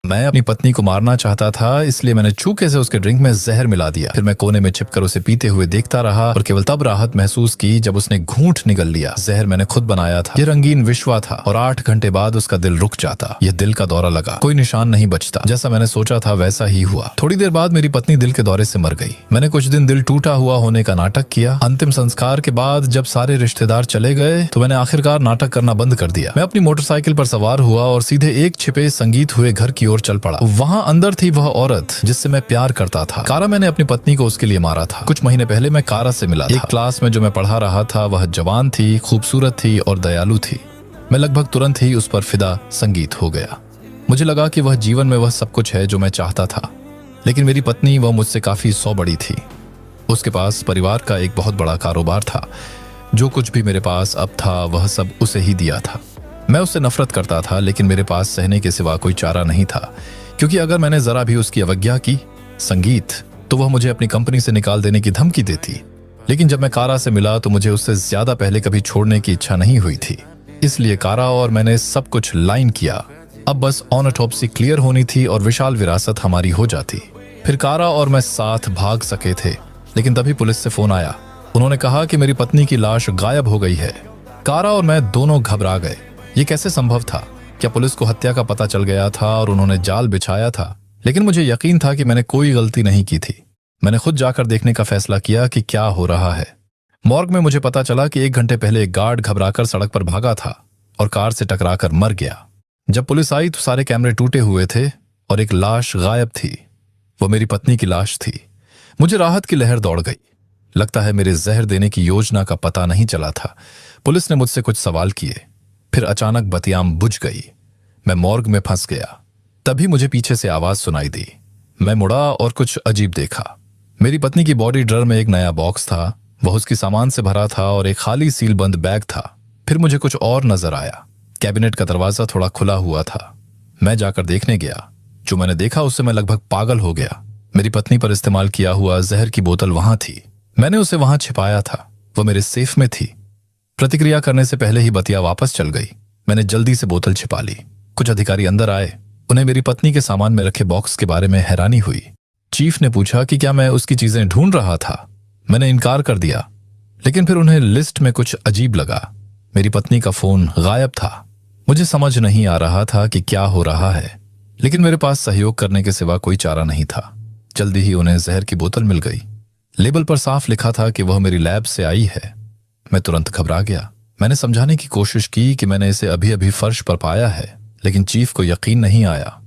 मैं अपनी पत्नी को मारना चाहता था, इसलिए मैंने चूके से उसके ड्रिंक में जहर मिला दिया। फिर मैं कोने में छिपकर उसे पीते हुए देखता रहा और केवल तब राहत महसूस की जब उसने घूंट निगल लिया। जहर मैंने खुद बनाया था। ये रंगीन विश्वा था और 8 घंटे बाद उसका दिल रुक जाता। यह दिल का दौरा लगा, कोई निशान नहीं बचता। जैसा मैंने सोचा था वैसा ही हुआ। थोड़ी देर बाद मेरी पत्नी दिल के दौरे से मर गई। मैंने कुछ दिन दिल टूटा हुआ होने का नाटक किया। अंतिम संस्कार के बाद जब सारे रिश्तेदार चले गए तो मैंने आखिरकार नाटक करना बंद कर दिया। मैं अपनी मोटरसाइकिल पर सवार हुआ और सीधे एक छिपे संगीत हुए घर की ओर चल पड़ा। वहां अंदर थी वह औरत जिससे मैं प्यार करता था। कारा। मैंने अपनी पत्नी को उसके लिए मारा था। कुछ महीने पहले मैं कारा से मिला था। एक क्लास में जो मैं पढ़ा रहा था वह जवान थी, खूबसूरत थी और दयालु थी। मैं लगभग तुरंत ही उस पर फिदा संगीत हो गया। मुझे लगा कि वह जीवन में वह सब कुछ है जो मैं चाहता था। लेकिन मेरी पत्नी वह मुझसे काफी 100 बड़ी थी। उसके पास परिवार का एक बहुत बड़ा कारोबार था। जो कुछ भी मेरे पास अब था वह सब उसे ही दिया था। मैं उससे नफरत करता था, लेकिन मेरे पास सहने के सिवा कोई चारा नहीं था, क्योंकि अगर मैंने जरा भी उसकी अवज्ञा की संगीत तो वह मुझे अपनी कंपनी से निकाल देने की धमकी देती। लेकिन जब मैं कारा से मिला तो मुझे उससे ज्यादा पहले कभी छोड़ने की इच्छा नहीं हुई थी। इसलिए कारा और मैंने सब कुछ लाइन किया। अब बस ऑटोप्सी क्लियर होनी थी और विशाल विरासत हमारी हो जाती। फिर कारा और मैं साथ भाग सके थे, लेकिन तभी पुलिस से फोन आया। उन्होंने कहा कि मेरी पत्नी की लाश गायब हो गई है। कारा और मैं दोनों घबरा गए। ये कैसे संभव था? क्या पुलिस को हत्या का पता चल गया था और उन्होंने जाल बिछाया था? लेकिन मुझे यकीन था कि मैंने कोई गलती नहीं की थी। मैंने खुद जाकर देखने का फैसला किया कि क्या हो रहा है। मॉर्ग में मुझे पता चला कि 1 घंटे पहले एक गार्ड घबराकर सड़क पर भागा था और कार से टकराकर मर गया। जब पुलिस आई तो सारे कैमरे टूटे हुए थे और एक लाश गायब थी। वो मेरी पत्नी की लाश थी। मुझे राहत की लहर दौड़ गई। लगता है मेरे जहर देने की योजना का पता नहीं चला था। पुलिस ने मुझसे कुछ सवाल किए, फिर अचानक बत्तियां बुझ गई। मैं मॉर्ग में फंस गया। तभी मुझे पीछे से आवाज सुनाई दी। मैं मुड़ा और कुछ अजीब देखा। मेरी पत्नी की बॉडी ड्रर में एक नया बॉक्स था। वह उसकी सामान से भरा था और एक खाली सील बंद बैग था। फिर मुझे कुछ और नजर आया। कैबिनेट का दरवाजा थोड़ा खुला हुआ था। मैं जाकर देखने गया। जो मैंने देखा उससे मैं लगभग पागल हो गया। मेरी पत्नी पर इस्तेमाल किया हुआ जहर की बोतल वहां थी। मैंने उसे वहां छिपाया था। वह मेरे सेफ में थी। प्रतिक्रिया करने से पहले ही बत्तियां वापस चल गई। मैंने जल्दी से बोतल छिपा ली। कुछ अधिकारी अंदर आए। उन्हें मेरी पत्नी के सामान में रखे बॉक्स के बारे में हैरानी हुई। चीफ ने पूछा कि क्या मैं उसकी चीजें ढूंढ रहा था। मैंने इनकार कर दिया, लेकिन फिर उन्हें लिस्ट में कुछ अजीब लगा। मेरी पत्नी का फोन गायब था। मुझे समझ नहीं आ रहा था कि क्या हो रहा है, लेकिन मेरे पास सहयोग करने के सिवा कोई चारा नहीं था। जल्दी ही उन्हें जहर की बोतल मिल गई। लेबल पर साफ लिखा था कि वह मेरी लैब से आई है। मैं तुरंत घबरा गया। मैंने समझाने की कोशिश की कि मैंने इसे अभी अभी फर्श पर पाया है, लेकिन चीफ को यकीन नहीं आया।